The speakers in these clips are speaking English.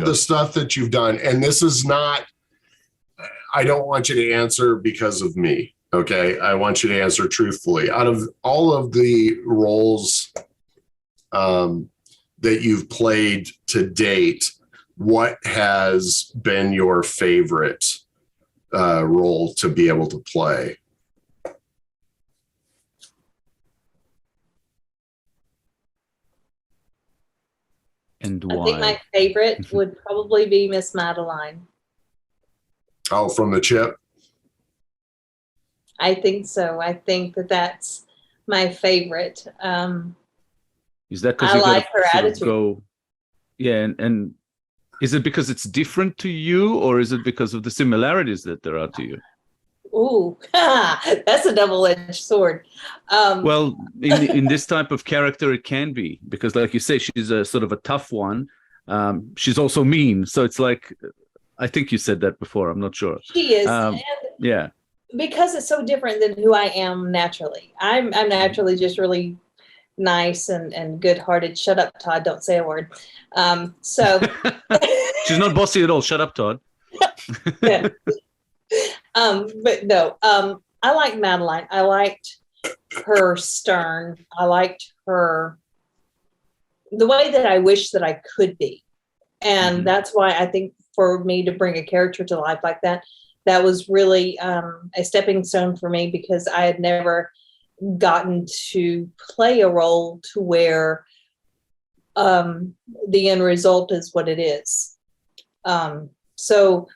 of the stuff that you've done, and this is not, I don't want you to answer because of me. Okay. I want you to answer truthfully. Out of all of the roles that you've played to date, what has been your favorite role to be able to play? And why? I think my favorite would probably be Miss Madeline. Oh, from the Chip? I think so. I think that's my favorite. Is that because I you like her sort of attitude. go, yeah, and is it because it's different to you, or is it because of the similarities that there are to you? Ooh, that's a double-edged sword. Well, in this type of character, it can be, because like you say, she's a sort of a tough one. She's also mean. So it's like, I think you said that before. I'm not sure. She is. Yeah. Because it's so different than who I am naturally. I'm naturally just really nice and good-hearted. Shut up, Todd. Don't say a word. So she's not bossy at all. Shut up, Todd. Yeah. But no, I like Madeline. I liked her stern. I liked her, the way that I wish that I could be. And that's why I think for me to bring a character to life like that, that was really a stepping stone for me, because I had never gotten to play a role to where the end result is what it is. So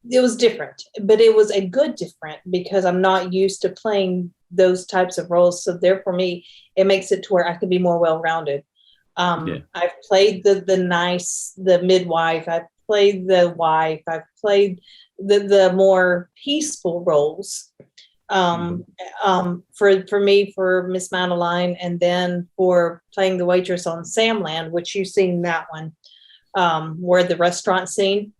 it was different, but it was a good different, because I'm not used to playing those types of roles. So therefore me, it makes it to where I could be more well-rounded. I've played the midwife. I've played the wife. I've played the more peaceful roles. For me, for Miss Madeline, and then for playing the waitress on Samland, which you've seen that one, where the restaurant scene.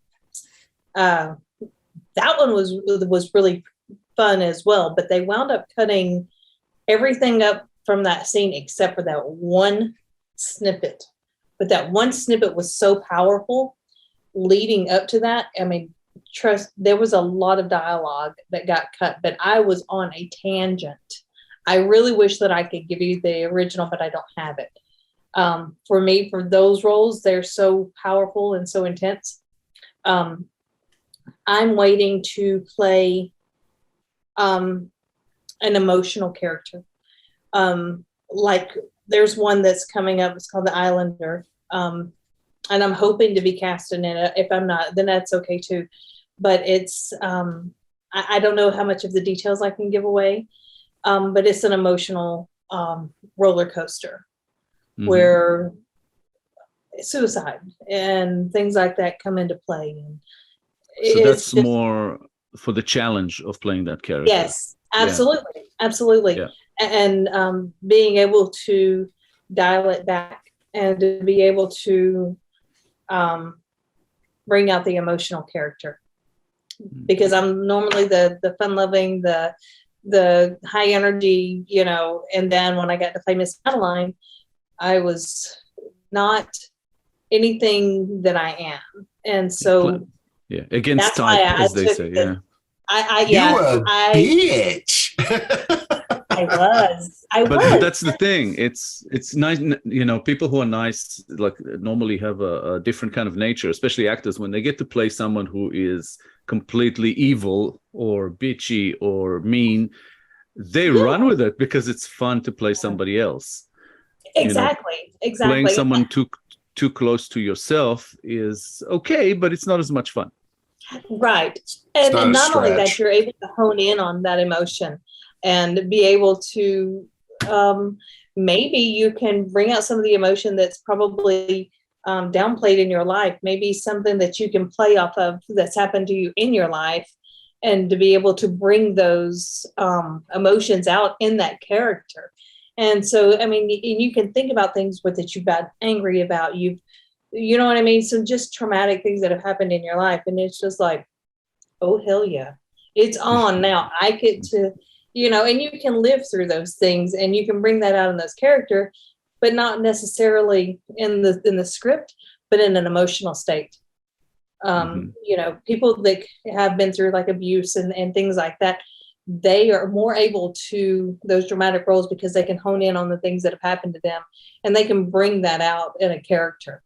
That one was really fun as well, but they wound up cutting everything up from that scene except for that one snippet. But that one snippet was so powerful leading up to that. I mean, trust, there was a lot of dialogue that got cut, but I was on a tangent. I really wish that I could give you the original, but I don't have it. For me, for those roles, they're so powerful and so intense. I'm waiting to play an emotional character. Like there's one that's coming up. It's called The Islander. And I'm hoping to be cast in it. If I'm not, then that's okay too. But it's, I don't know how much of the details I can give away, but it's an emotional roller coaster where suicide and things like that come into play. And so that's just more for the challenge of playing that character. Yes, absolutely. Yeah. Absolutely. Yeah. And being able to dial it back and to be able to bring out the emotional character, because I'm normally the fun-loving, the high energy, you know, and then when I got to play Miss Madeline, I was not anything that I am. And so against type, as they say. You a bitch. I was. But that's the thing. It's nice, you know, people who are nice, like, normally have a different kind of nature, especially actors, when they get to play someone who is completely evil or bitchy or mean, they run with it because it's fun to play somebody else. Exactly. You know, exactly. Playing someone too close to yourself is okay, but it's not as much fun. Right. And not only that, you're able to hone in on that emotion and be able to, maybe you can bring out some of the emotion that's probably downplayed in your life, maybe something that you can play off of that's happened to you in your life, and to be able to bring those emotions out in that character. And so, I mean, you can think about things that you've been angry about, you know what I mean? So just traumatic things that have happened in your life. And it's just like, oh, hell yeah, it's on now. I get to, you know, and you can live through those things and you can bring that out in those characters, but not necessarily in the script, but in an emotional state. People that have been through like abuse and things like that, they are more able to those dramatic roles because they can hone in on the things that have happened to them, and they can bring that out in a character.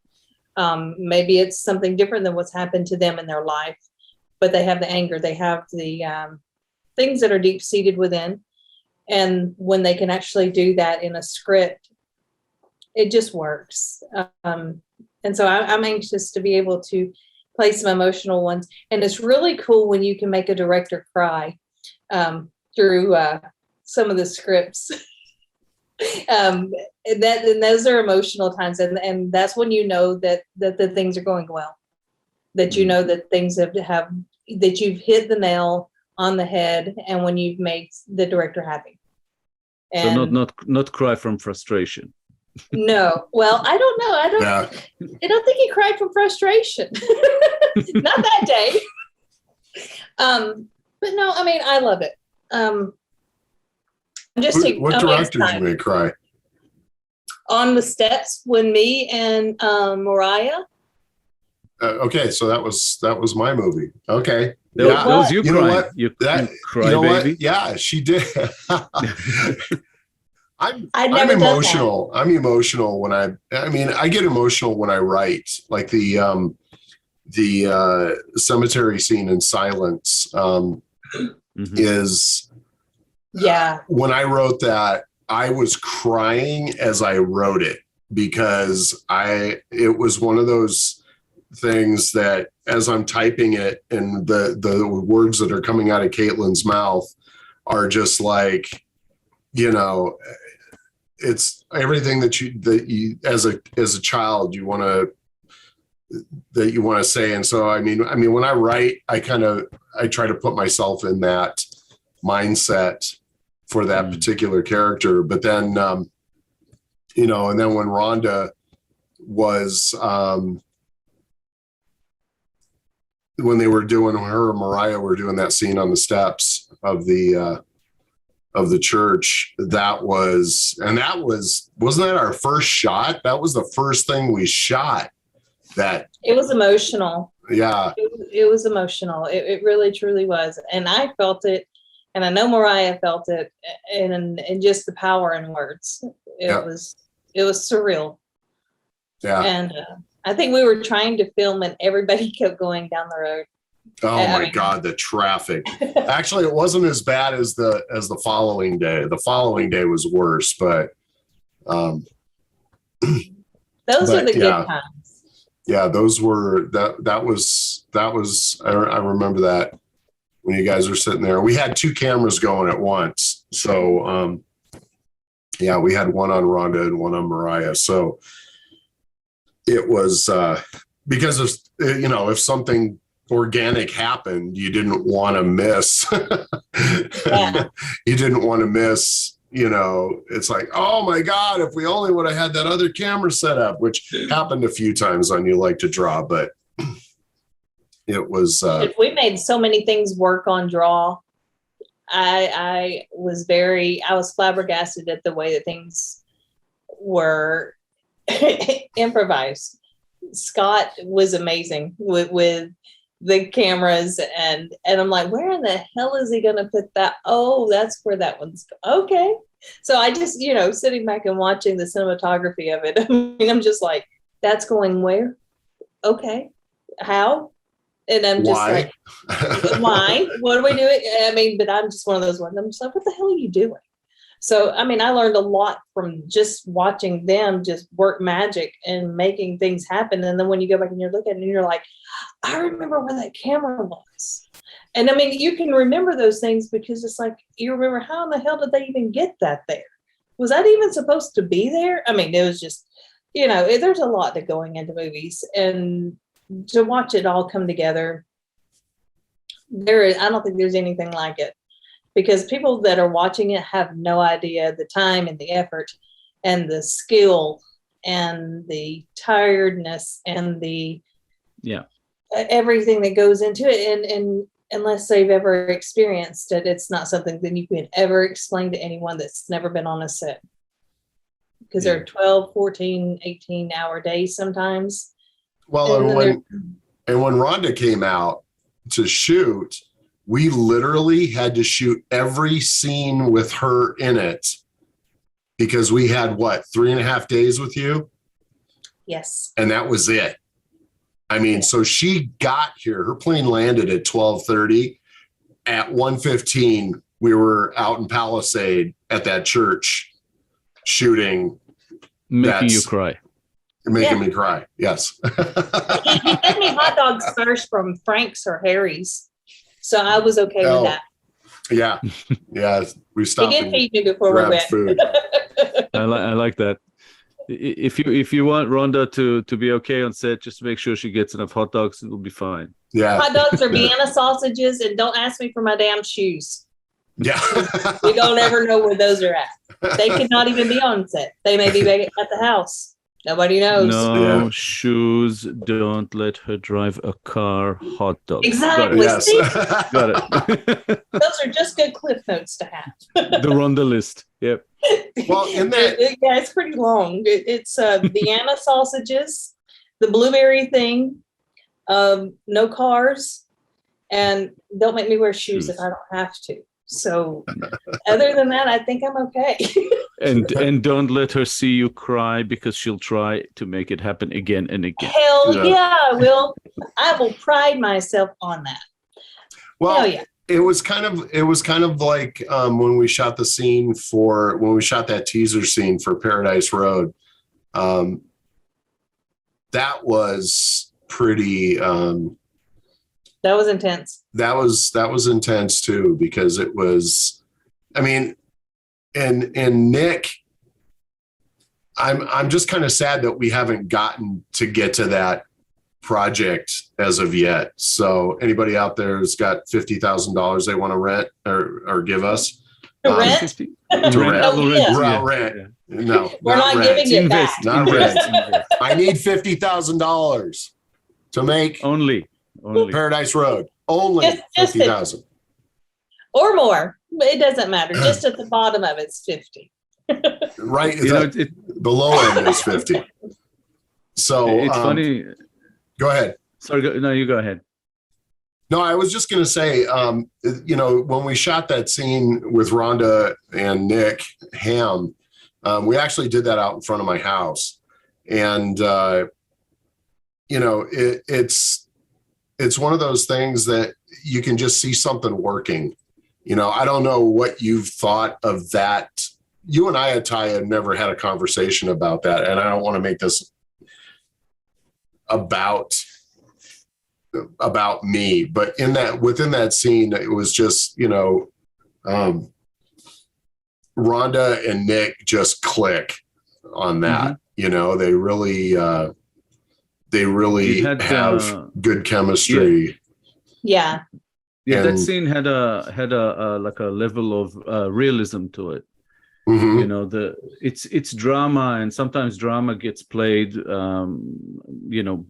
Maybe it's something different than what's happened to them in their life, but they have the anger, they have the things that are deep seated within. And when they can actually do that in a script, it just works. And so I'm anxious to be able to play some emotional ones. And it's really cool when you can make a director cry through some of the scripts. And those are emotional times. And that's when you know that the things are going well, that you know that things that you've hit the nail on the head, and when you've made the director happy. And so not cry from frustration. No, well, I don't know. I don't think he cried from frustration. Not that day. But no, I mean, I love it. What directors you may cry? On the steps when me and Mariah. Okay, so that was my movie. Okay. That was you crying. Know what? You cry, you know baby. What? Yeah, she did. I'm never emotional. I'm emotional when I get emotional when I write, like the cemetery scene in Silence is. Yeah. When I wrote that, I was crying as I wrote it because it was one of those things that as I'm typing it and the words that are coming out of Caitlin's mouth are just like, it's everything that you as a child you want to say. And so I mean when I write, I try to put myself in that mindset for that particular character. But then and then when Rhonda was when her and Mariah were doing that scene on the steps of the church, wasn't that our first shot? That was the first thing we shot. That it was emotional. Yeah, it was emotional. It really truly was, and I felt it, and I know Mariah felt it, and just the power in words. It was surreal. Yeah, and I think we were trying to film, and everybody kept going down the road. Oh my God, the traffic. Actually, it wasn't as bad as the following day. The following day was worse, but those are the good times. Yeah, those were that was I remember that when you guys were sitting there. We had two cameras going at once. So we had one on Rhonda and one on Mariah. So it was because of if something organic happened, you didn't want to miss. You didn't want to miss, it's like, oh my God, if we only would have had that other camera set up, which happened a few times on You Like to Draw, but it was we made so many things work on Draw. I was flabbergasted at the way that things were improvised. Scott was amazing with the cameras, and I'm like, where in the hell is he gonna put that? Oh, that's where that one's okay. So I just sitting back and watching the cinematography of it, I mean, I'm just like, that's going where? Okay, how? And I'm just like, why? What are we doing? I mean, but I'm just one of those ones. I'm just like, what the hell are you doing? So, I mean, I learned a lot from just watching them just work magic and making things happen. And then when you go back and you look at it and you're like, I remember where that camera was. And I mean, you can remember those things because it's like, you remember how in the hell did they even get that there? Was that even supposed to be there? I mean, it was just, there's a lot to going into movies, and to watch it all come together. I don't think there's anything like it. Because people that are watching it have no idea the time and the effort and the skill and the tiredness and the everything that goes into it. And unless they've ever experienced it, it's not something that you can ever explain to anyone that's never been on a set. Because they're 12, 14, 18-hour days sometimes. Well, And when Rhonda came out to shoot, we literally had to shoot every scene with her in it because we had 3.5 days with you. Yes. And that was it. I mean, so she got here, her plane landed at 12:30. At 1:15, we were out in Palisade at that church shooting. Making you cry. Making me cry. Yes. He fed me hot dogs first from Frank's or Harry's. So I was okay with that. Yeah. Yeah. We stopped. He did feed me before we went. Food. I like that. If you want Rhonda to be okay on set, just make sure she gets enough hot dogs. It'll be fine. Yeah. Hot dogs or Vienna sausages, and don't ask me for my damn shoes. Yeah. We don't ever know where those are at. They could not even be on set. They may be back at the house. Nobody knows. No shoes. Don't let her drive a car. Hot dog. Exactly. Yes. Got it. Those are just good cliff notes to have. The Rhonda list. Yep. Well, in that, yeah, it's pretty long. It's Vienna sausages, the blueberry thing, no cars, and don't make me wear shoes if I don't have to. So other than that, I think I'm okay. And don't let her see you cry, because she'll try to make it happen again and again. Hell yeah, I will. I will pride myself on that. well, Hell yeah. it was kind of like when we shot that teaser scene for Paradise Road. That was pretty. That was intense. That was intense too, because it was. I mean, and Nick, I'm just kind of sad that we haven't gotten to get to that project as of yet. So anybody out there who's got $50,000 they want to rent or give us Rent? to rent. Oh, yeah. Well, rent. No, We're not rent. giving it back. Not rent. I need $50,000 to make Only. Paradise Road. Only Just 50,000 Or more. But it doesn't matter. Just at the bottom of it's 50. Right. The low end is 50. So it's funny. Go ahead. Sorry, you go ahead. No, I was just going to say, when we shot that scene with Rhonda and Nick Ham, we actually did that out in front of my house. And, it's one of those things that you can just see something working. I don't know what you've thought of that. You and I, Itai, have never had a conversation about that. And I don't want to make this about me, but within that scene, it was just, Rhonda and Nick just click on that. Mm-hmm. They really have good chemistry. Yeah. Yeah, that scene had a like a level of realism to it. Mm-hmm. It's drama, and sometimes drama gets played,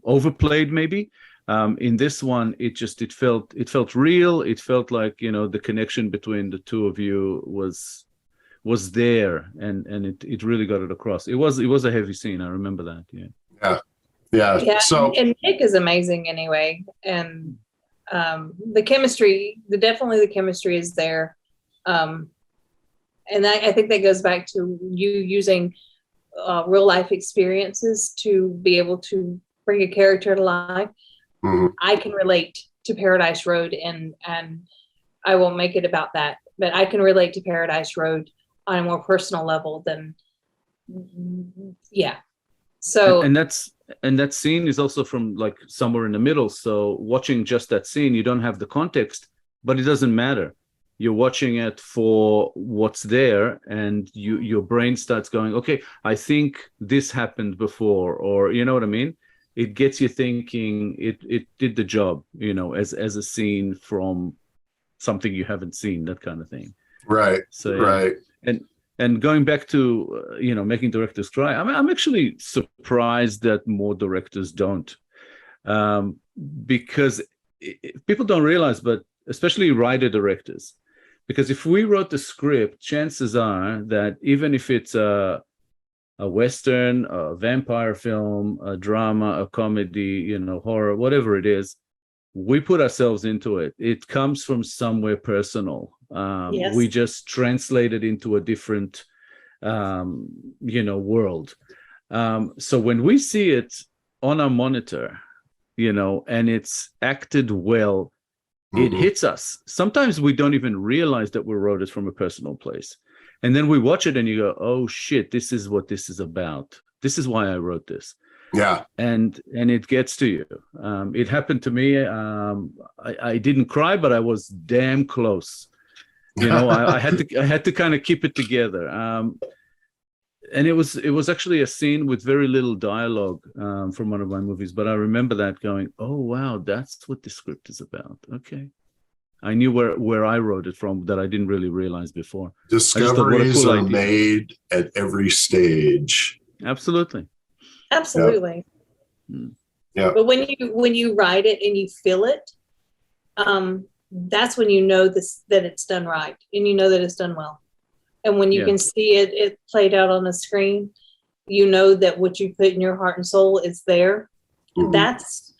overplayed maybe. In this one, it felt real. It felt like the connection between the two of you was there, and it really got it across. It was a heavy scene. I remember that. Yeah. So and Nick is amazing anyway, and the chemistry is there, and I think that goes back to you using real life experiences to be able to bring a character to life. Mm-hmm. I can relate to Paradise Road, and I won't make it about that, but I can relate to Paradise Road on a more personal level than, yeah. So and that scene is also from like somewhere in the middle. So watching just that scene, you don't have the context, but it doesn't matter. You're watching it for what's there, and your brain starts going, okay, I think this happened before, or you know what I mean? It gets you thinking. It did the job, as a scene from something you haven't seen, that kind of thing. Right. So right. And going back to making directors cry, I'm actually surprised that more directors don't, because people don't realize, but especially writer directors, because if we wrote the script, chances are that even if it's a a Western, a vampire film, a drama, a comedy, you know, horror, whatever it is, we put ourselves into it. It comes from somewhere personal. Yes. We just translate it into a different, you know, world. So when we see it on our monitor, you know, and it's acted well, it hits us. Sometimes we don't even realize that we wrote it from a personal place. And then we watch it and you go, oh shit, this is what this is about. This is why I wrote this. Yeah. And it gets to you. It happened to me. I didn't cry, but I was damn close. You know, I had to kind of keep it together. And it was actually a scene with very little dialogue from one of my movies. But I remember that going, oh wow, that's what the script is about. Okay. I knew where I wrote it from that I didn't really realize before. Discoveries are made at every stage. Absolutely. Absolutely. Yeah. But when you write it and you feel it, that's when you know that it's done right, and you know that it's done well. And when you can see it played out on the screen, you know that what you put in your heart and soul is there. That's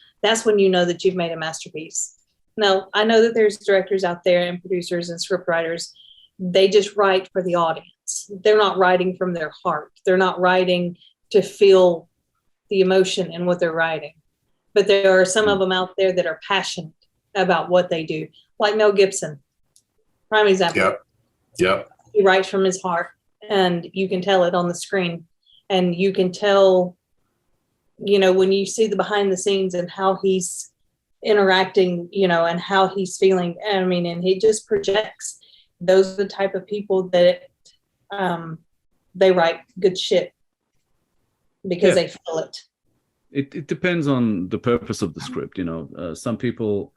when you know that you've made a masterpiece. Now, I know that there's directors out there and producers and script writers. They just write for the audience. They're not writing from their heart. They're not writing to feel the emotion in what they're writing. But there are some of them out there that are passionate about what they do, like Mel Gibson, prime example. Yep. He writes from his heart, and you can tell it on the screen, and you can tell, you know, when you see the behind the scenes and how he's interacting, you know, and how he's feeling. I mean, and he just projects. Those are the type of people that they write good shit because they feel it. It depends on the purpose of the script. You know, some people,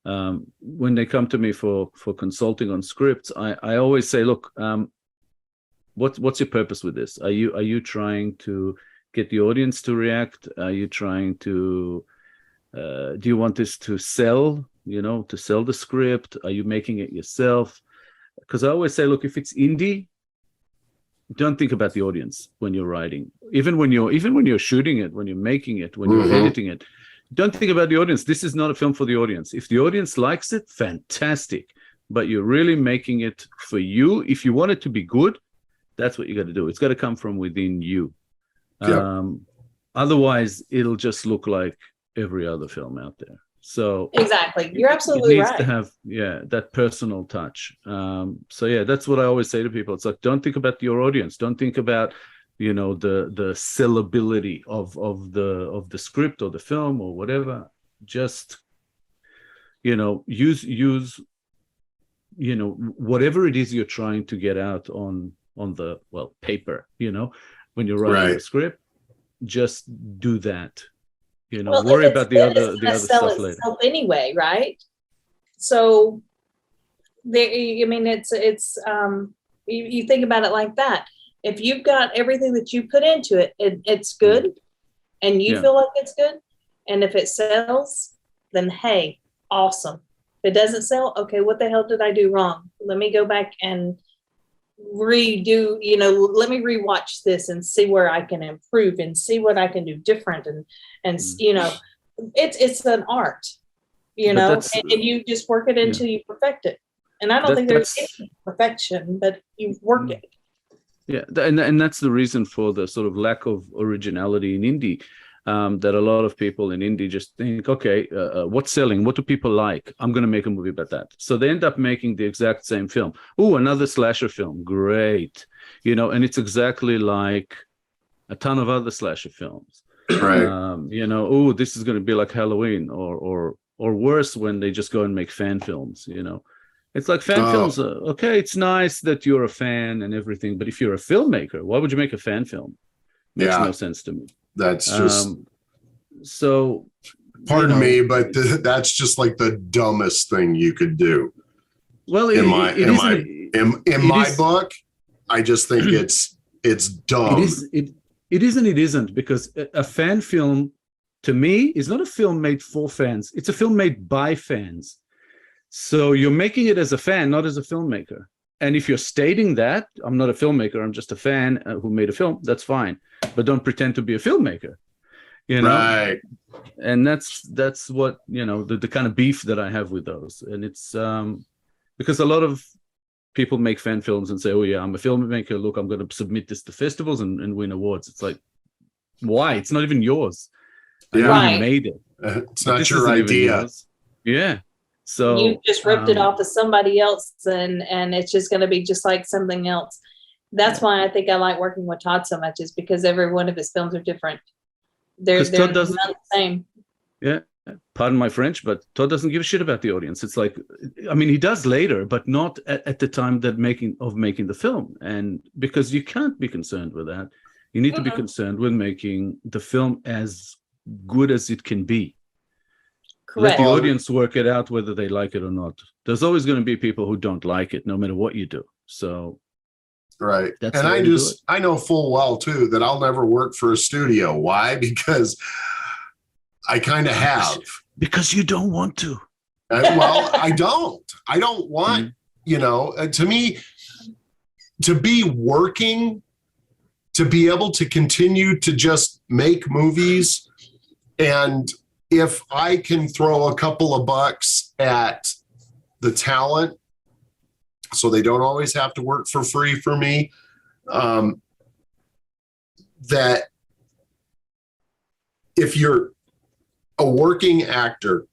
when they come to me for consulting on scripts, I always say, look, what's your purpose with this? Are you trying to get the audience to react? Are you trying to do you want this to sell, you know, to sell the script? Are you making it yourself? Because I always say, look, if it's indie, don't think about the audience when you're writing. Even when you're shooting it, when you're making it, when you're editing it, don't think about the audience. This is not a film for the audience. If the audience likes it, fantastic. But you're really making it for you. If you want it to be good, that's what you got to do. It's got to come from within you. Otherwise, it'll just look like every other film out there. So exactly, you're absolutely right. It needs to have that personal touch. So yeah, that's what I always say to people. It's like, don't think about your audience. Don't think about, you know, the sellability of the script or the film or whatever. Just, you know, use you know, whatever it is you're trying to get out on the paper. You know, when you're writing a script, just do that. You know, worry about the other stuff later. Anyway, right? So, I mean, it's you think about it like that. If you've got everything that you put into it, it's good, and you feel like it's good, and if it sells, then hey, awesome. If it doesn't sell, okay, what the hell did I do wrong? Let me go back and redo, you know, let me rewatch this and see where I can improve and see what I can do different, and you know, it's an art, you know, and you just work it until you perfect it. And I don't think there's any perfection, but you work it. Yeah, and that's the reason for the sort of lack of originality in indie. That a lot of people in indie just think, okay, what's selling? What do people like? I'm going to make a movie about that. So they end up making the exact same film. Oh, another slasher film. Great. You know, and it's exactly like a ton of other slasher films. Right. You know, oh, this is going to be like Halloween or worse when they just go and make fan films, you know. It's like fan films. Okay, it's nice that you're a fan and everything, but if you're a filmmaker, why would you make a fan film? Makes no sense to me. That's just so. Pardon me, but that's just like the dumbest thing you could do. Well, in my book, I just think it's dumb. It isn't, because a fan film, to me, is not a film made for fans. It's a film made by fans. So you're making it as a fan, not as a filmmaker. And if you're stating that I'm not a filmmaker, I'm just a fan who made a film, that's fine. But don't pretend to be a filmmaker, you know? Right. And that's what, you know, the kind of beef that I have with those. And it's because a lot of people make fan films and say, oh yeah, I'm a filmmaker, look, I'm going to submit this to festivals and win awards. It's like, why? It's not even yours. I know you made it. It's not your idea. Yeah. So you just ripped it off of somebody else, and it's just going to be just like something else. That's why I think I like working with Todd so much, is because every one of his films are different. They're not the same. Yeah. Pardon my French, but Todd doesn't give a shit about the audience. It's like, I mean, he does later, but not at the time that making the film. And because you can't be concerned with that, you need to be concerned with making the film as good as it can be. Correct. Let the audience work it out whether they like it or not. There's always going to be people who don't like it, no matter what you do. So, right. And I know full well too that I'll never work for a studio. Why? Because I kind of have. Because you don't want to. Well, I don't want, you know, to me, to be working, to be able to continue to just make movies. And if I can throw a couple of bucks at the talent, so they don't always have to work for free for me, that if you're a working actor,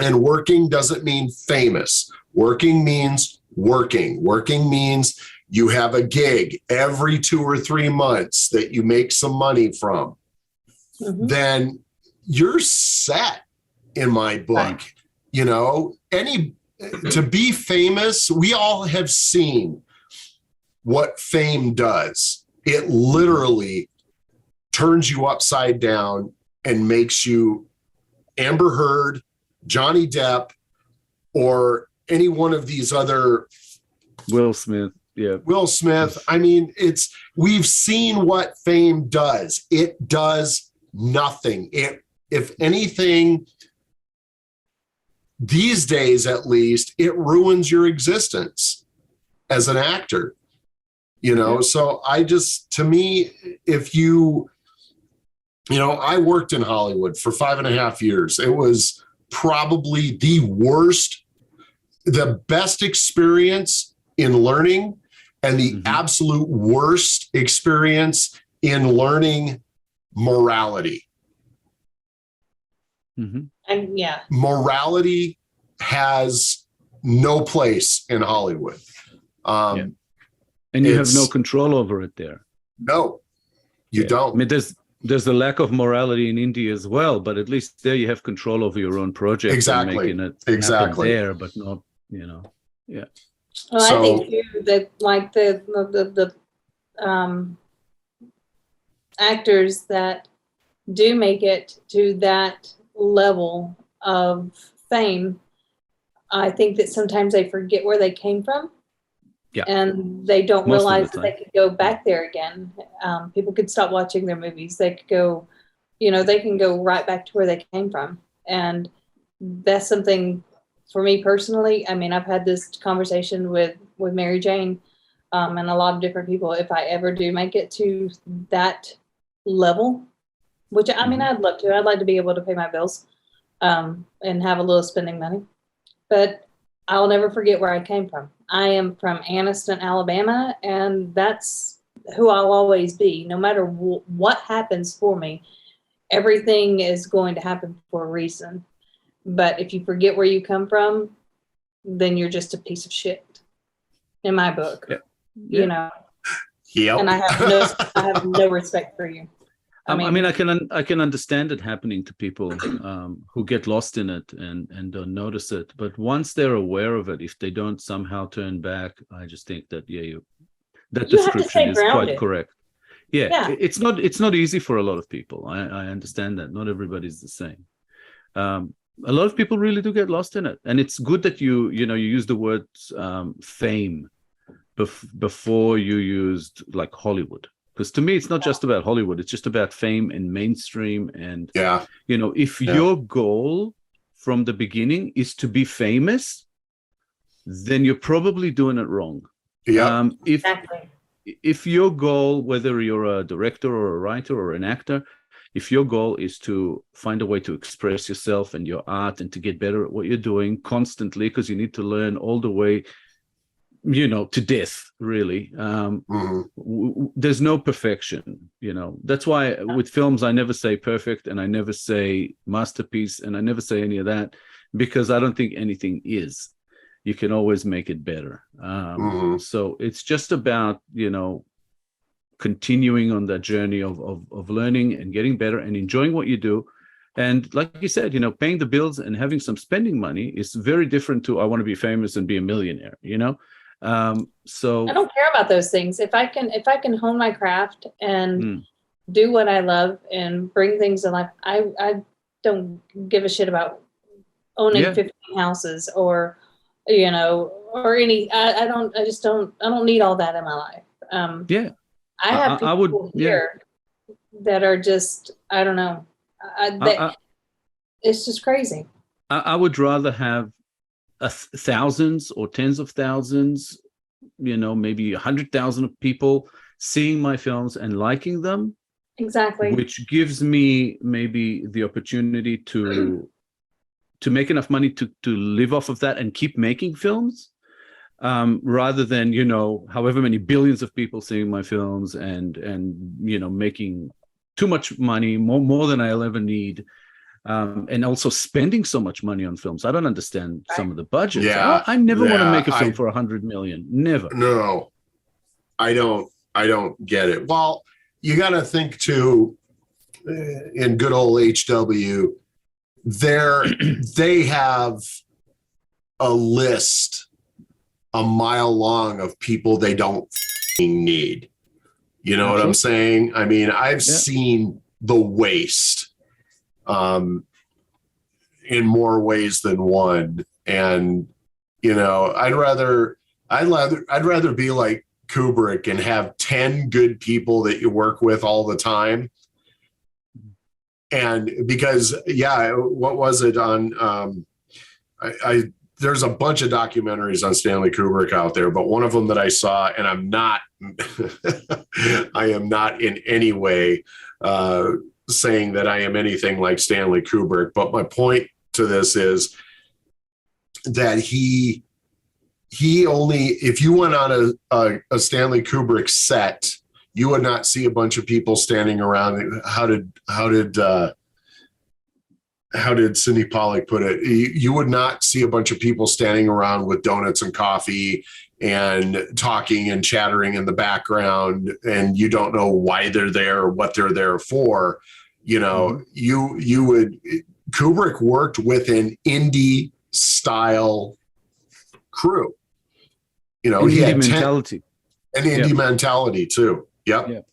and working doesn't mean famous. Working means working. Working means you have a gig every 2 or 3 months that you make some money from. Then you're set in my book. Right. You know, to be famous, we all have seen what fame does. It literally turns you upside down and makes you Amber Heard, Johnny Depp, or any one of these other Will Smith. Yeah. Will Smith. I mean, we've seen what fame does. It does nothing. If anything, these days at least, it ruins your existence as an actor. You know, so to me, if you know, I worked in Hollywood for 5.5 years. It was probably the best experience in learning, and the absolute worst experience in learning morality. And morality has no place in Hollywood. And you have no control over it there. No, you don't. I mean, there's a lack of morality in India as well, but at least there you have control over your own project. Exactly. And making it happen there, but not, you know, Well, I think too that like the actors that do make it to that level of fame, I think that sometimes they forget where they came from. Yeah. And they don't realize that they could go back there again. People could stop watching their movies. They could go, you know, they can go right back to where they came from. And that's something for me personally. I mean, I've had this conversation with Mary Jane and a lot of different people. If I ever do make it to that level, which I mean, I'd love to. I'd like to be able to pay my bills and have a little spending money. But I'll never forget where I came from. I am from Anniston, Alabama, and that's who I'll always be. No matter what happens for me, everything is going to happen for a reason. But if you forget where you come from, then you're just a piece of shit in my book. Yeah. You know. Yep. And I have no respect for you. I mean, I can understand it happening to people who get lost in it and don't notice it. But once they're aware of it, if they don't somehow turn back, I just think that that description is quite correct. Yeah, it's not easy for a lot of people. I understand that. Not everybody's the same. A lot of people really do get lost in it, and it's good that you use the word fame before you used like Hollywood. Because to me, it's not just about Hollywood. It's just about fame and mainstream. And, if your goal from the beginning is to be famous, then you're probably doing it wrong. Yeah. If your goal, whether you're a director or a writer or an actor, if your goal is to find a way to express yourself and your art and to get better at what you're doing constantly, because you need to learn all the way, to death, really. There's no perfection, That's why with films, I never say perfect and I never say masterpiece and I never say any of that, because I don't think anything is. You can always make it better. So it's just about, continuing on that journey of learning and getting better and enjoying what you do. And like you said, paying the bills and having some spending money is very different to I want to be famous and be a millionaire, So I don't care about those things. If I can hone my craft and do what I love and bring things to life, I don't give a shit about owning 15 houses or or any. I don't need all that in my life. I have people here that are just, I don't know. It's just crazy. I would rather have thousands or tens of thousands, maybe 100,000 of people seeing my films and liking them. Exactly. Which gives me maybe the opportunity to make enough money to live off of that and keep making films. Rather than, however many billions of people seeing my films and making too much money, more than I'll ever need. And also spending so much money on films. I don't understand some of the budgets. Yeah, I never want to make a film for 100 million. Never. No, I don't get it. Well, you got to think too, in good old HW, they have a list a mile long of people they don't need. You know what I'm saying? I mean, I've seen the waste in more ways than one. And, I'd rather be like Kubrick and have 10 good people that you work with all the time. And because, what was it on, there's a bunch of documentaries on Stanley Kubrick out there, but one of them that I saw, and I am not in any way saying that I am anything like Stanley Kubrick. But my point to this is that he only, if you went on a Stanley Kubrick set, you would not see a bunch of people standing around. How did Sidney Pollack put it? You would not see a bunch of people standing around with donuts and coffee and talking and chattering in the background, and you don't know why they're there or what they're there for. You would. Kubrick worked with an indie style crew. He had mentality, and indie mentality too. Yep.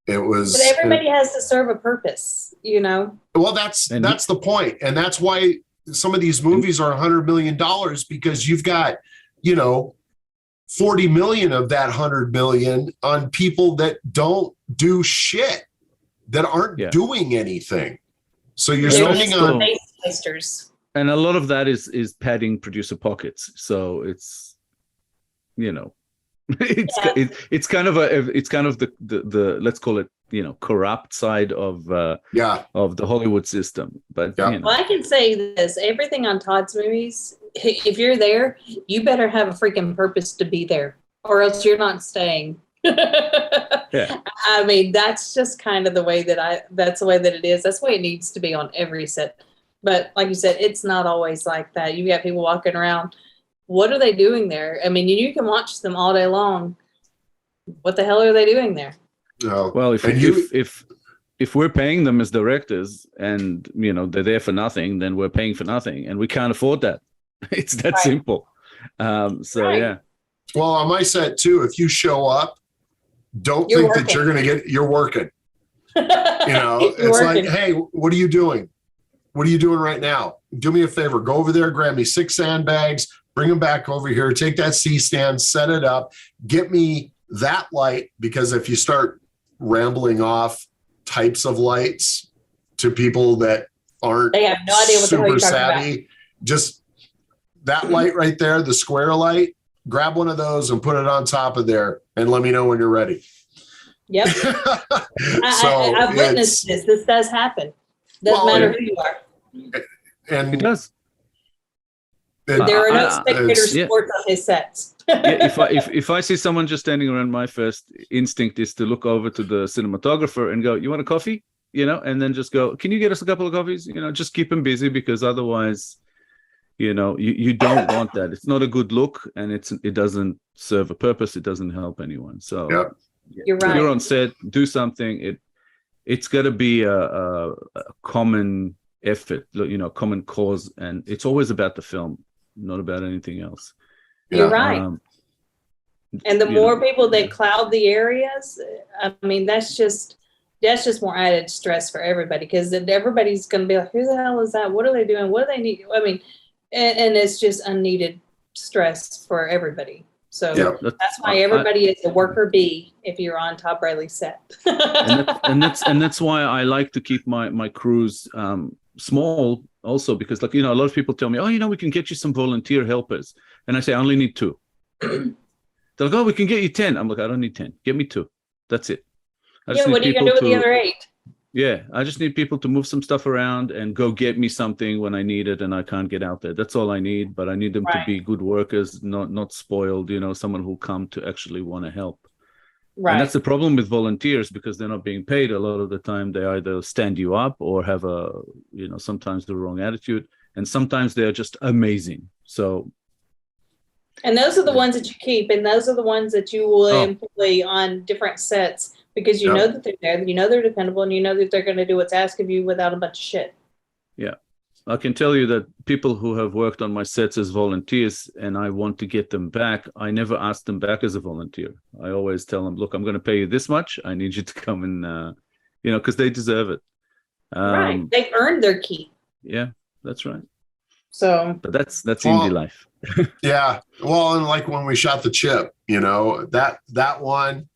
It was. But everybody has to serve a purpose, Well, that's the point, and that's why some of these movies are $100 million, because you've got, 40 million of that 100 million on people that don't do shit, that aren't doing anything. So you're spending on tasters. And a lot of that is padding producer pockets. So it's, it's kind of the let's call it, corrupt side of the Hollywood system. But well, I can say this: everything on Todd's movies, if you're there, you better have a freaking purpose to be there, or else you're not staying. I mean, that's just kind of the way that's the way that it is. That's the way it needs to be on every set. But like you said, it's not always like that. You got people walking around. What are they doing there? I mean, you can watch them all day long. What the hell are they doing there? Well, if we're paying them as directors and they're there for nothing, then we're paying for nothing, and we can't afford that. It's that simple. Well, on my set too, if you show up, don't think working. That you're going to get. You're working. It's working. Like, hey, what are you doing? What are you doing right now? Do me a favor. Go over there, grab me 6 sandbags, bring them back over here, take that C-stand, set it up, get me that light, because if you start rambling off types of lights to people that aren't they have no idea what super the hell you're savvy, about. just that light right there, the square light, grab one of those and put it on top of there and let me know when you're ready. Yep. I've witnessed this. This does happen. Doesn't matter who you are. And it does. There are no spectator sports on his sets. If I see someone just standing around, my first instinct is to look over to the cinematographer and go, "You want a coffee?" And then just go, "Can you get us a couple of coffees?" Just keep him busy, because otherwise, you don't want that. It's not a good look, and it doesn't serve a purpose. It doesn't help anyone. So you're right. You're on set, do something. It's got to be a common effort, common cause, and it's always about the film, not about anything else. You're right. And the more people that cloud the areas, I mean, that's just more added stress for everybody, because everybody's going to be like, "Who the hell is that? What are they doing? What do they need?" I mean, and it's just unneeded stress for everybody. So that's why everybody is a worker bee if you're on Todd Braley's set. and that's why I like to keep my crews small also, because a lot of people tell me, "Oh, we can get you some volunteer helpers," and I say, "I only need 2." They're like, "Oh, we can get you 10." I'm like, "I don't need 10. Get me 2. That's it." What are you gonna do with the other 8? Yeah, I just need people to move some stuff around and go get me something when I need it and I can't get out there. That's all I need, but I need them to be good workers, not spoiled, someone who'll come to actually want to help. Right. And that's the problem with volunteers, because they're not being paid. A lot of the time they either stand you up or have sometimes the wrong attitude, and sometimes they're just amazing. So. And those are the ones that you keep, and those are the ones that you will employ on different sets, because you know that they're there, they're dependable, and you know that they're going to do what's asked of you without a bunch of shit. Yeah. I can tell you that people who have worked on my sets as volunteers and I want to get them back, I never ask them back as a volunteer. I always tell them, "Look, I'm going to pay you this much. I need you to come and, because they deserve it." Right. They've earned their keep. Yeah, that's right. So, but that's indie life. Yeah. Well, and like when we shot The Chip, that one,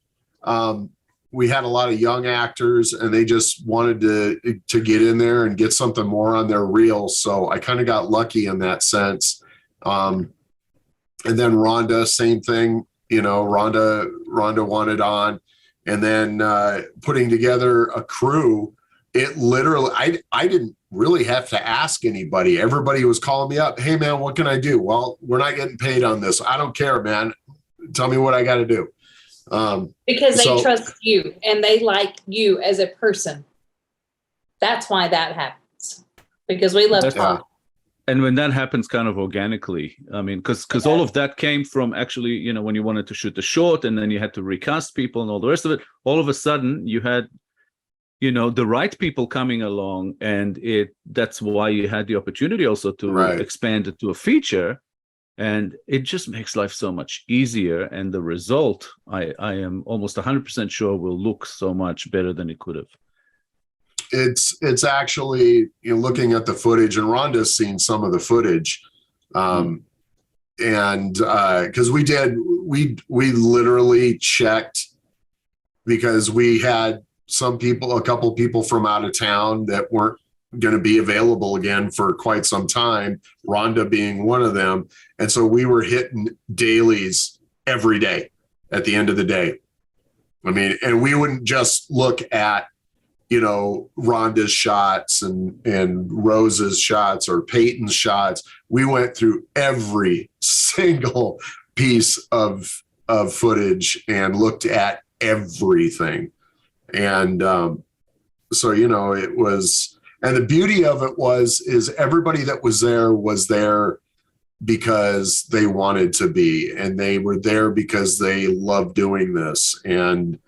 we had a lot of young actors and they just wanted to get in there and get something more on their reel. So I kind of got lucky in that sense. And then Rhonda, same thing, Rhonda wanted on, and then putting together a crew. It literally, I didn't really have to ask anybody. Everybody was calling me up. "Hey man, what can I do?" "Well, we're not getting paid on this." "I don't care, man. Tell me what I got to do." Because they trust you and they like you as a person. That's why that happens, because we love Todd. And when that happens kind of organically, I mean, because all of that came from actually, when you wanted to shoot the short and then you had to recast people and all the rest of it, all of a sudden you had, the right people coming along, and that's why you had the opportunity also to expand it to a feature. And it just makes life so much easier. And the result, I am almost 100% sure, will look so much better than it could have. It's actually, looking at the footage, and Rhonda's seen some of the footage. And because we literally checked, because we had a couple people from out of town that weren't going to be available again for quite some time, Rhonda being one of them. And so we were hitting dailies every day at the end of the day. I mean, and we wouldn't just look at, Rhonda's shots and Rose's shots or Peyton's shots. We went through every single piece of footage and looked at everything. And so, it was, and the beauty of it is everybody that was there because they wanted to be, and they were there because they loved doing this. And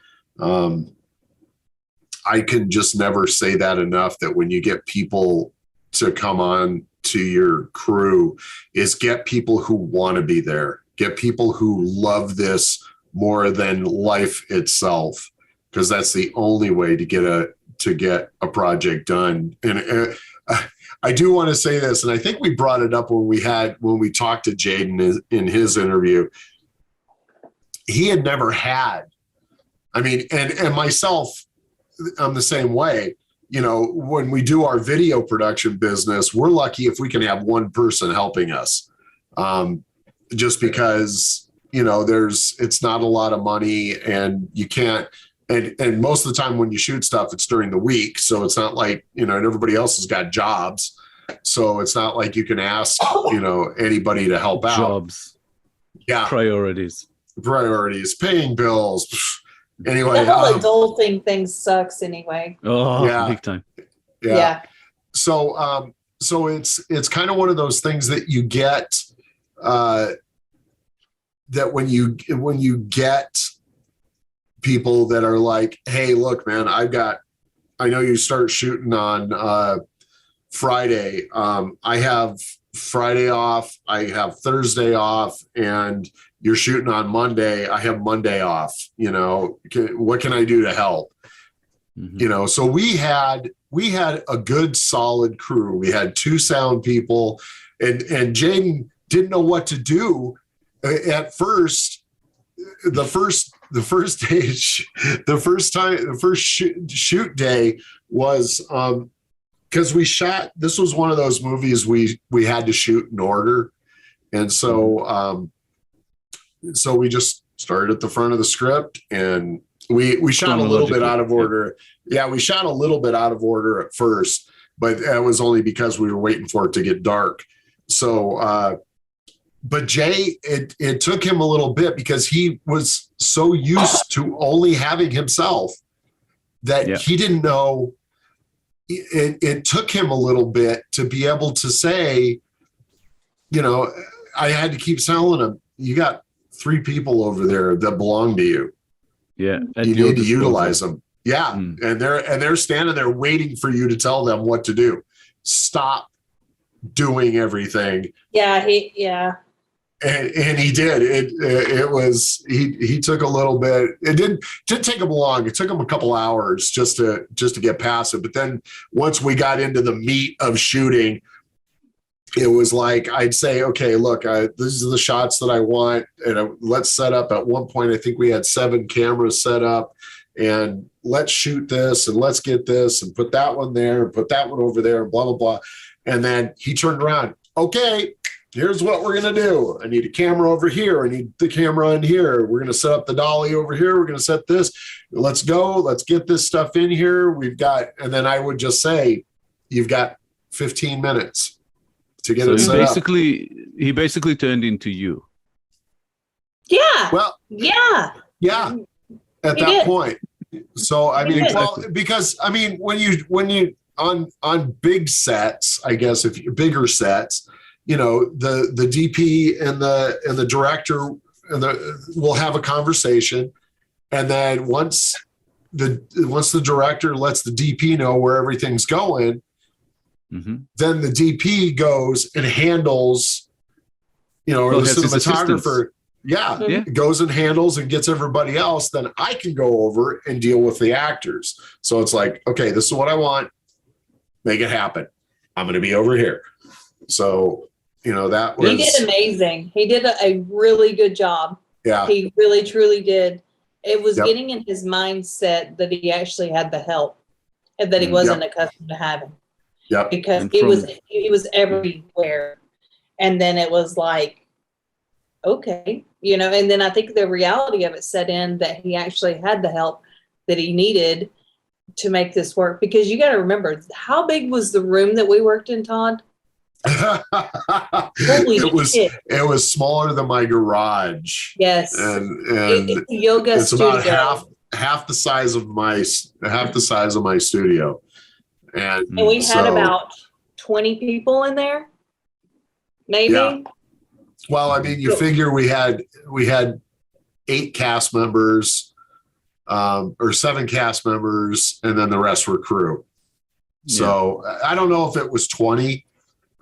I can just never say that enough, that when you get people to come on to your crew, is get people who want to be there, get people who love this more than life itself, because that's the only way to get a project done. And I do want to say this, and I think we brought it up when we talked to Jaden in his interview. He had never had, I mean, and myself, I'm the same way. When we do our video production business, we're lucky if we can have one person helping us. just because, it's not a lot of money, and you can't, and most of the time when you shoot stuff, it's during the week. So it's not like, and everybody else has got jobs. So it's not like you can ask, anybody to help out. Jobs. Yeah. Priorities, paying bills. Anyway. The whole adulting thing sucks anyway. Oh, yeah. Big time. Yeah. So, so it's kind of one of those things that you get, that when you get people that are like, hey, look, man, I know you start shooting on Friday. I have Friday off, I have Thursday off, and you're shooting on Monday. I have Monday off. What can I do to help? Mm-hmm. So we had a good solid crew. We had 2 sound people, and Jaden didn't know what to do at first. The first day, the first shoot day was because we shot. This was one of those movies we had to shoot in order, and so so we just started at the front of the script, and we shot a little bit out of order. Yeah, we shot a little bit out of order at first, but that was only because we were waiting for it to get dark. So, but Jay, it took him a little bit because he was so used to only having himself that he didn't know. It took him a little bit to be able to say, I had to keep telling him, you got 3 people over there that belong to you. Yeah. You need to utilize them. Yeah. And they're standing there waiting for you to tell them what to do. Stop doing everything. Yeah. And he did. It was he took a little bit. It didn't take him long. It took him a couple hours just to get past it. But then once we got into the meat of shooting, it was like I'd say, okay, look, these are the shots that I want, and let's set up. At one point, I think we had 7 cameras set up, and let's shoot this, and let's get this, and put that one there, and put that one over there, and blah blah blah. And then he turned around. Okay, here's what we're gonna do. I need a camera over here. I need the camera in here. We're gonna set up the dolly over here. We're gonna set this. Let's go. Let's get this stuff in here. We've got, and then I would just say, you've got 15 minutes to get it set up. He basically turned into you. Yeah. Well, yeah. At that point. So I mean, because I mean, when you on big sets, I guess if you're bigger sets, the DP and the director will have a conversation, and then once the director lets the DP know where everything's going, then the DP goes and handles, or the cinematographer, goes and handles and gets everybody else. Then I can go over and deal with the actors. So it's like, okay, this is what I want. Make it happen. I'm going to be over here. So, that was. He did amazing. He did a really good job. Yeah. He really, truly did. It was getting in his mindset that he actually had the help and that he wasn't accustomed to having. Yeah. Because he was everywhere. And then it was like, okay, and then I think the reality of it set in that he actually had the help that he needed to make this work. Because you got to remember, how big was the room that we worked in, Todd? It was smaller than my garage. Yes. And it's a yoga studio. About half the size of my studio. And we had about 20 people in there, maybe. Yeah. Well, I mean, you figure we had 8 cast members, or 7 cast members, and then the rest were crew. So I don't know if it was 20.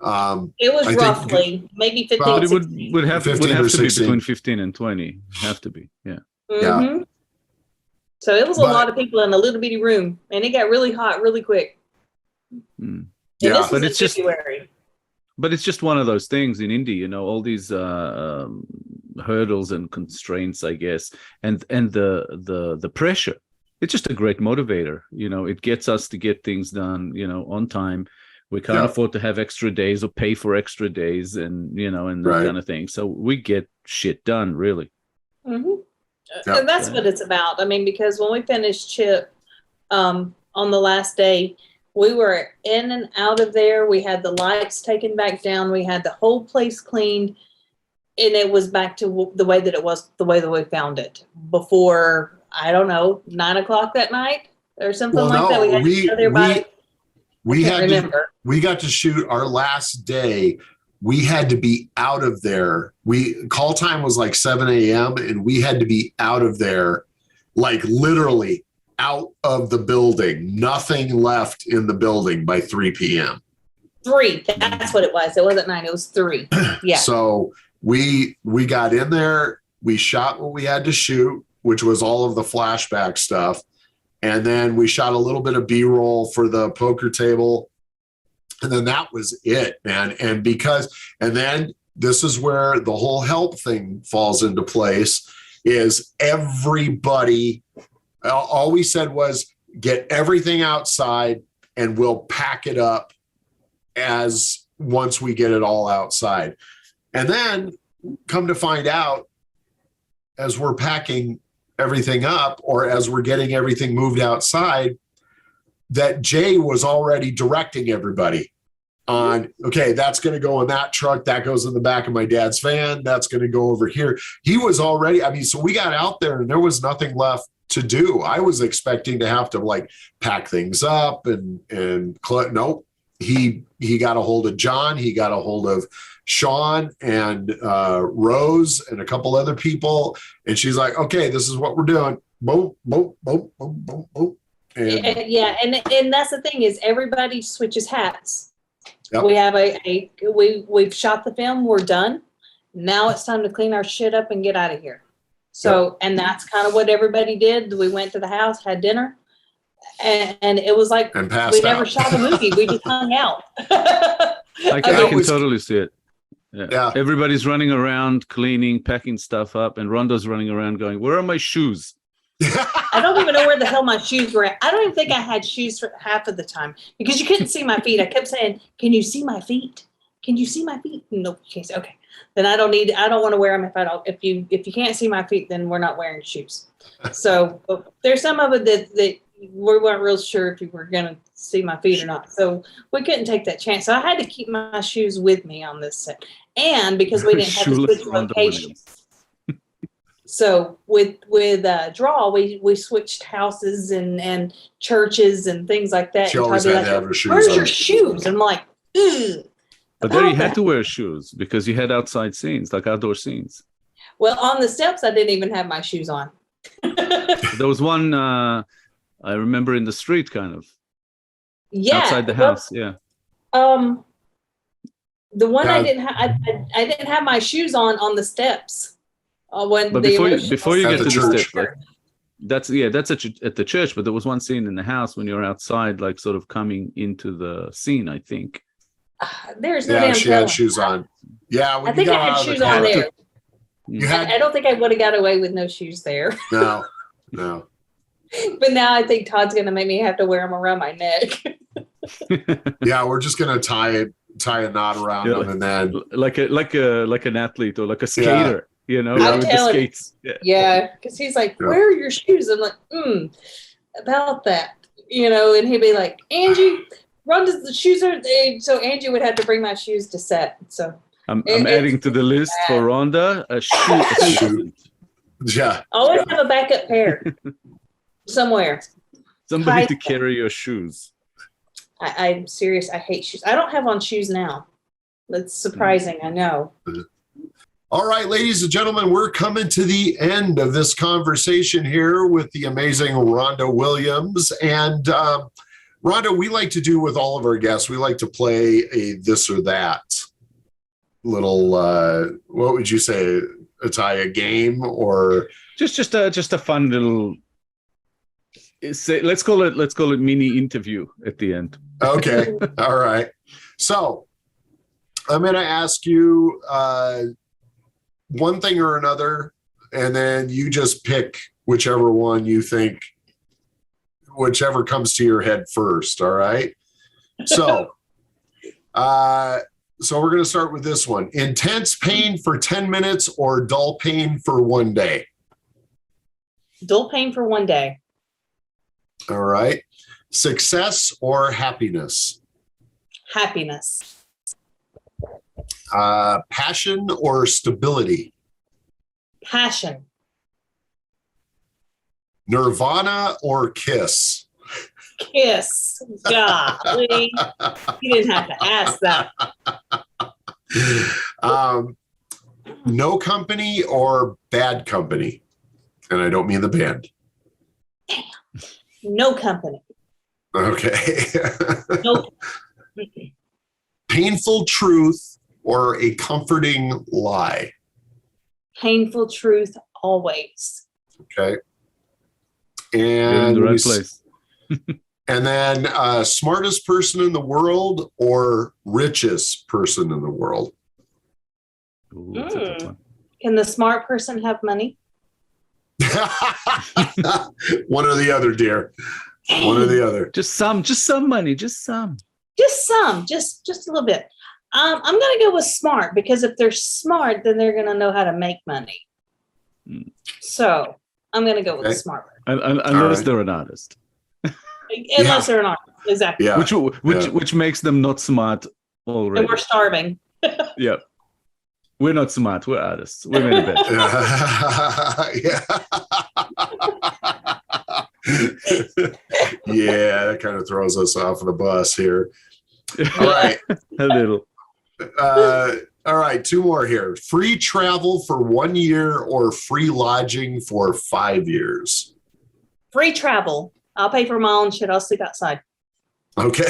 It was roughly maybe 15. But it would have to be 16. between 15 and 20. Have to be, yeah. Mm-hmm. So it was a lot of people in a little bitty room, and it got really hot really quick. But it's February. But it's just one of those things in indie, all these hurdles and constraints, I guess, and the pressure. It's just a great motivator. It gets us to get things done, on time. We can't afford to have extra days or pay for extra days, and and that kind of thing. So we get shit done, really. Mm-hmm. Yep. And that's what it's about. I mean, because when we finished Chip on the last day, we were in and out of there. We had the lights taken back down. We had the whole place cleaned, and it was back to the way that it was, the way that we found it before. I don't know, 9:00 that night or something that. We had to go there by. We got to shoot our last day. We had to be out of there. Call time was like 7 a.m. and we had to be out of there, like literally out of the building. Nothing left in the building by 3 p.m. 3. That's what it was. It wasn't 9. It was 3. Yeah. So we got in there. We shot what we had to shoot, which was all of the flashback stuff. And then we shot a little bit of B-roll for the poker table. And then that was it, man. And then this is where the whole help thing falls into place, is everybody, all we said was get everything outside and we'll pack it up once we get it all outside. And then come to find out, as we're packing everything up, or as we're getting everything moved outside, that Jay was already directing everybody on, okay, that's going to go in that truck. That goes in the back of my dad's van. That's going to go over here. He was already, so we got out there and there was nothing left to do. I was expecting to have to like pack things up and nope. He got a hold of John. He got a hold of Sean and Rose and a couple other people. And she's like, okay, this is what we're doing. Boom, boom, boom, boom, boom, boom. And that's the thing, is everybody switches hats. Yep. We have we've shot the film. We're done. Now it's time to clean our shit up and get out of here. So, and that's kind of what everybody did. We went to the house, had dinner, and it was like we never shot a movie. We just hung out. I can totally see it. Yeah. Everybody's running around, cleaning, packing stuff up, and Rhonda's running around going, where are my shoes? I don't even know where the hell my shoes were at. I don't even think I had shoes for half of the time because you couldn't see my feet. I kept saying, can you see my feet? Can you see my feet? No, case. Okay. Then I don't want to wear them if you can't see my feet, then we're not wearing shoes. So there's some of it that we weren't real sure if you were going to see my feet or not. So we couldn't take that chance. So I had to keep my shoes with me on this set. And because we didn't have to switch locations. So with Draw, we switched houses and churches and things like that. She always had to have her shoes on. Where's your shoes? I'm like, ugh. But there you had to wear shoes because you had outside scenes, like outdoor scenes. Well, on the steps, I didn't even have my shoes on. There was one I remember in the street, kind of. Yeah. Outside the house, yeah. The one I didn't have my shoes on the steps. But before you get to the steps, like, that's at the church. But there was one scene in the house when you're outside, like sort of coming into the scene, I think. There's no damn she had shoes on. Yeah, I think I had shoes on there. I don't think I would have got away with no shoes there. No. But now I think Todd's going to make me have to wear them around my neck. Yeah, we're just going to tie a knot around them, and then like an athlete or like a skater, with the skates. Yeah, because he's like, "Where are your shoes?" I'm like, about that, and he'd be like, "Angie, Rhonda's the shoes are." So Angie would have to bring my shoes to set. So I'm adding to the list for Rhonda a shoe. Yeah, always have a backup pair somewhere. Somebody to carry your shoes. I'm serious. I hate shoes. I don't have on shoes now. That's surprising. I know. All right, ladies and gentlemen, we're coming to the end of this conversation here with the amazing Rhonda Williams. And Rhonda, we like to do with all of our guests, we like to play a this or that little, what would you say, Itai, a game or? Just a fun little, let's call it mini interview at the end. Okay. All right. So I'm going to ask you one thing or another, and then you just pick whichever one you think, whichever comes to your head first. All right. So So we're going to start with this one. Intense pain for 10 minutes or dull pain for 1 day? Dull pain for 1 day. All right. Success or happiness? Happiness. Passion or stability? Passion. Nirvana or Kiss? Kiss. Golly. You didn't have to ask that. No Company or Bad Company? And I don't mean the band. No Company. Okay. No. Painful truth or a comforting lie? Painful truth always. Okay. You're in And the right place. and then smartest person in the world or richest person in the world? Ooh, that's a tough one. Can the smart person have money? One or the other, dear. One or the other. Just some money, just some. Just a little bit. I'm going to go with smart, because if they're smart, then they're going to know how to make money. So I'm going to go with smart. Unless they're an artist. Unless they're an artist, exactly. Yeah. Which makes them not smart already. And we're starving. Yeah. We're not smart. We're artists. We made a bet. Yeah, that kind of throws us off of the bus here. All right. A little. All right, 2 more here. Free travel for 1 year or free lodging for 5 years? Free travel. I'll pay for my own shit. I'll sleep outside. Okay.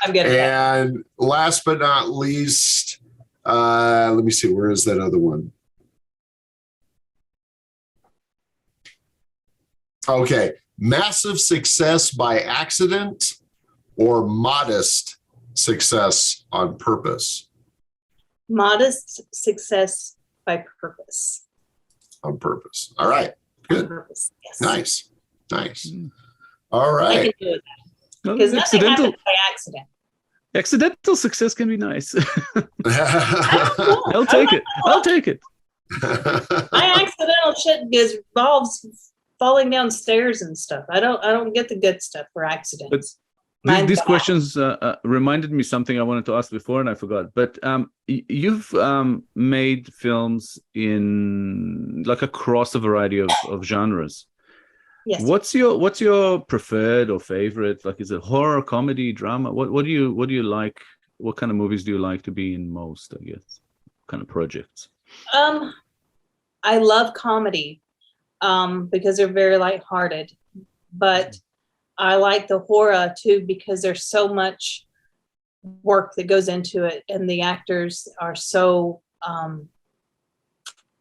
I'm good at that. And last but not least, let me see, where is that other one? Okay. Massive success by accident or modest success on purpose? Modest success by purpose. On purpose. All right. Good. On purpose. Yes. Nice. All I right. can do that. Because nothing happens by accident. Accidental success can be nice. I'll I'll take it. My accidental shit involves falling down stairs and stuff. I don't get the good stuff for accidents. These questions reminded me something I wanted to ask before and I forgot. But you've made films in like across a variety of genres. Yes. What's your preferred or favorite? Like, is it horror, comedy, drama? What do you like? What kind of movies do you like to be in most? I guess what kind of projects. I love comedy because they're very lighthearted, but I like the horror too because there's so much work that goes into it, and the actors are so I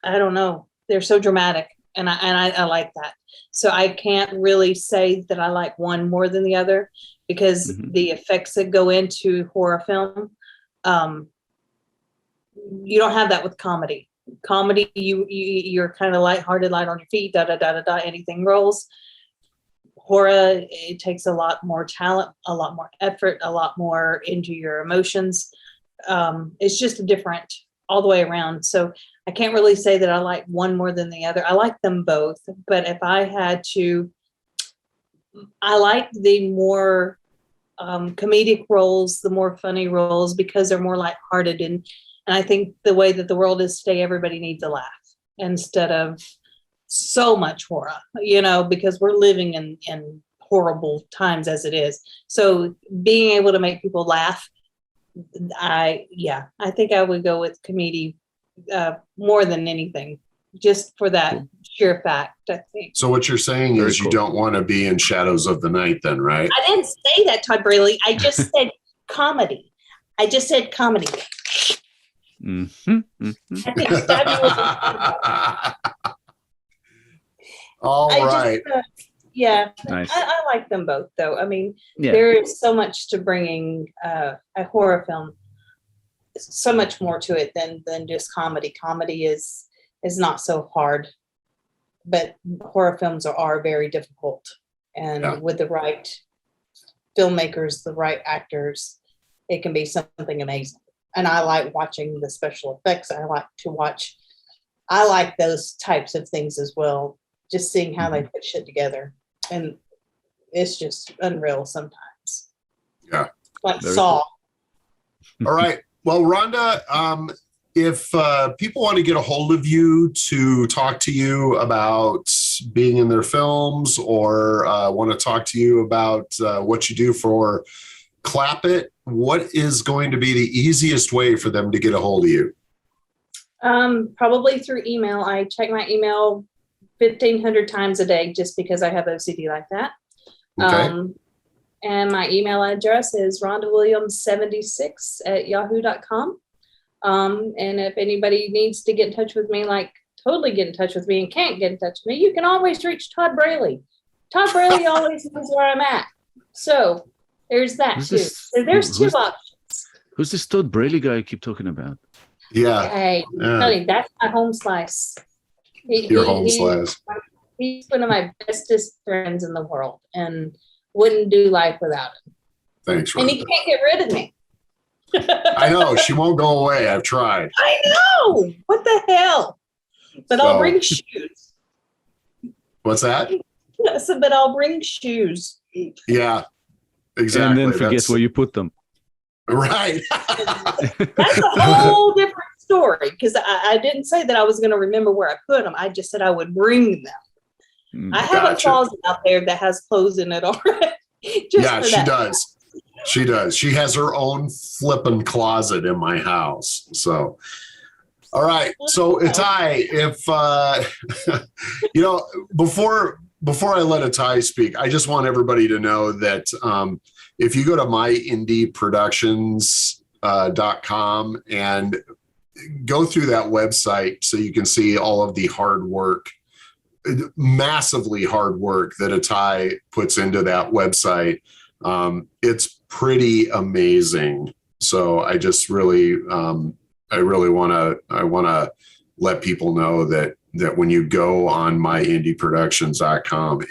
don't know, they're so dramatic, and I like that. So I can't really say that I like one more than the other because the effects that go into horror film, you don't have that with comedy. Comedy, you're kind of lighthearted, light on your feet, da da da da da, anything rolls. Horror, it takes a lot more talent, a lot more effort, a lot more into your emotions. It's just different all the way around. So I can't really say that I like one more than the other. I like them both, but if I had to, I like the more comedic roles, the more funny roles, because they're more lighthearted. And I think the way that the world is today, everybody needs a laugh instead of so much horror, because we're living in horrible times as it is. So being able to make people laugh, I think I would go with comedy more than anything, just for that sheer fact, I think. So what you're saying is you don't want to be in Shadows of the Night then, right? I didn't say that, Todd Braley. I just said comedy. I just said comedy. Mm-hmm. I think fabulous. All right. Nice. I like them both, though. I mean, there is so much to bringing a horror film, so much more to it than just comedy. Comedy is not so hard, but horror films are very difficult. And with the right filmmakers, the right actors, it can be something amazing. And I like watching the special effects. I like those types of things as well. Just seeing how they put shit together. And it's just unreal sometimes. Yeah. Like Saw. All right. Well, Rhonda, if people want to get a hold of you to talk to you about being in their films or want to talk to you about what you do for Clap It, what is going to be the easiest way for them to get a hold of you? Probably through email. I check my email 1,500 times a day just because I have OCD like that. Okay. And my email address is rhondawilliams76@yahoo.com. And if anybody needs to get in touch with me, like totally get in touch with me and can't get in touch with me, you can always reach Todd Braley. Todd Braley always knows where I'm at. So there's that too. So there's two options. Who's this Todd Braley guy you keep talking about? Yeah. Hey, honey, that's my home slice. Your home slice. He's one of my bestest friends in the world and wouldn't do life without him. Thanks, Rhonda. And he can't get rid of me. I know. She won't go away. I've tried. I know. What the hell? But I'll bring shoes. What's that? So, but I'll bring shoes. Yeah, exactly. And then forget where you put them. Right. That's a whole different story because I didn't say that I was going to remember where I put them. I just said I would bring them. I have a closet out there that has clothes in it already. Yeah, she does. She does. She has her own flipping closet in my house. So, all right. So, Itai, if before I let Itai speak, I just want everybody to know that if you go to MyIndieProductions.com and go through that website, so you can see all of the hard work, massively hard work that Itai puts into that website. It's pretty amazing. So I just really, I want to let people know that when you go on MyIndieProductions.com,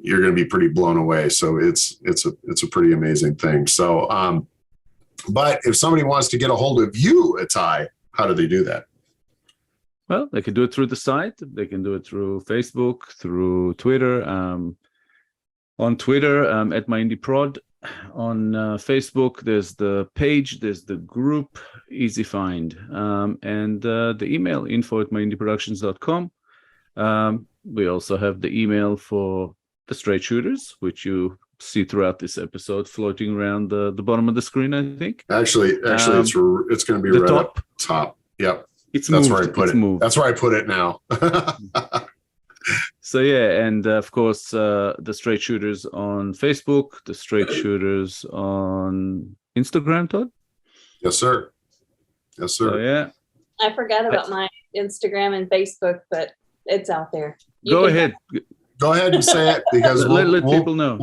you're going to be pretty blown away. So it's a pretty amazing thing. So, but if somebody wants to get a hold of you, Itai, how do they do that? Well, they can do it through the site. They can do it through Facebook, through Twitter. On Twitter, at MyIndieProd. On Facebook, there's the page, there's the group, easy find. And the email, info@myindieproductions.com. We also have the email for the straight shooters, which you see throughout this episode floating around the bottom of the screen, I think. Actually, it's going to be right up top. Yep. That's where I put it. Moved. That's where I put it now. So yeah, and of course, the straight shooters on Facebook, the straight shooters on Instagram, Todd? Yes, sir. Yes, sir. So, yeah. I forgot about my Instagram and Facebook, but it's out there. Go ahead. Go ahead and say it because let people know.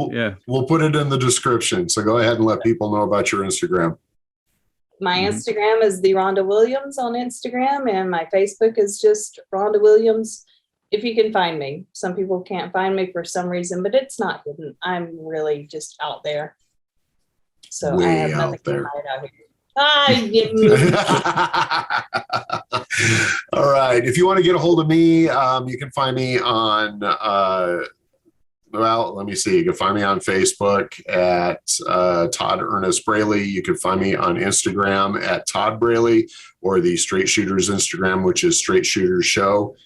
We'll put it in the description. So go ahead and let people know about your Instagram. My Instagram is the Rhonda Williams on Instagram, and my Facebook is just Rhonda Williams. If you can find me. Some people can't find me for some reason, but it's not hidden. I'm really just out there. So I have nothing to hide out here. All right. If you want to get a hold of me, you can find me on, let me see. You can find me on Facebook at Todd Ernest Braley. You can find me on Instagram at Todd Braley, or the Straight Shooters Instagram, which is Straight Shooters Show.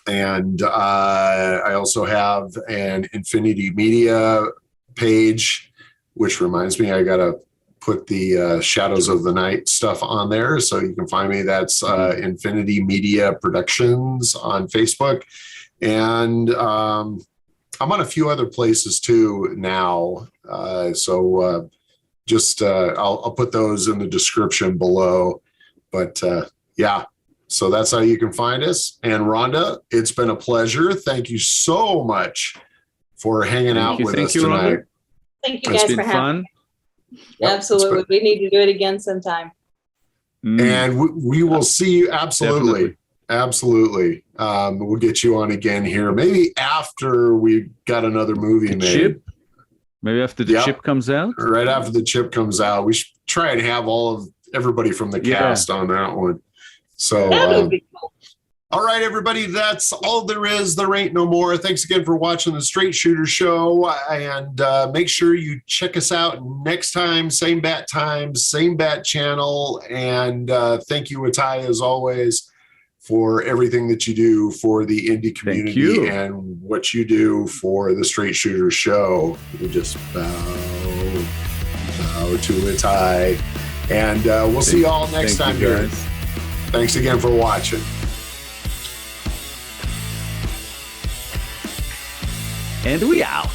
And I also have an Infinity Media page, which reminds me, I got to put the Shadows of the Night stuff on there. So you can find me. That's Infinity Media Productions on Facebook. And I'm on a few other places too now. So I'll put those in the description below. But yeah. So that's how you can find us. And Rhonda, it's been a pleasure. Thank you so much for hanging out with us tonight. Rhonda. Thank you guys for having me. Yep, absolutely. We need to do it again sometime. And we will see you. Absolutely. Definitely. Absolutely. We'll get you on again here. Maybe after we got another movie made. Maybe after the chip comes out? Right after the chip comes out. We should try and have everybody from the cast on that one. So, that would be cool. All right, everybody, that's all there is. There ain't no more. Thanks again for watching the Straight Shooter Show. And make sure you check us out next time. Same bat time, same bat channel. And thank you, Itai, as always, for everything that you do for the indie community and what you do for the Straight Shooter Show. We just bow to Itai. And we'll see you all next time here. Thanks again for watching. And we out.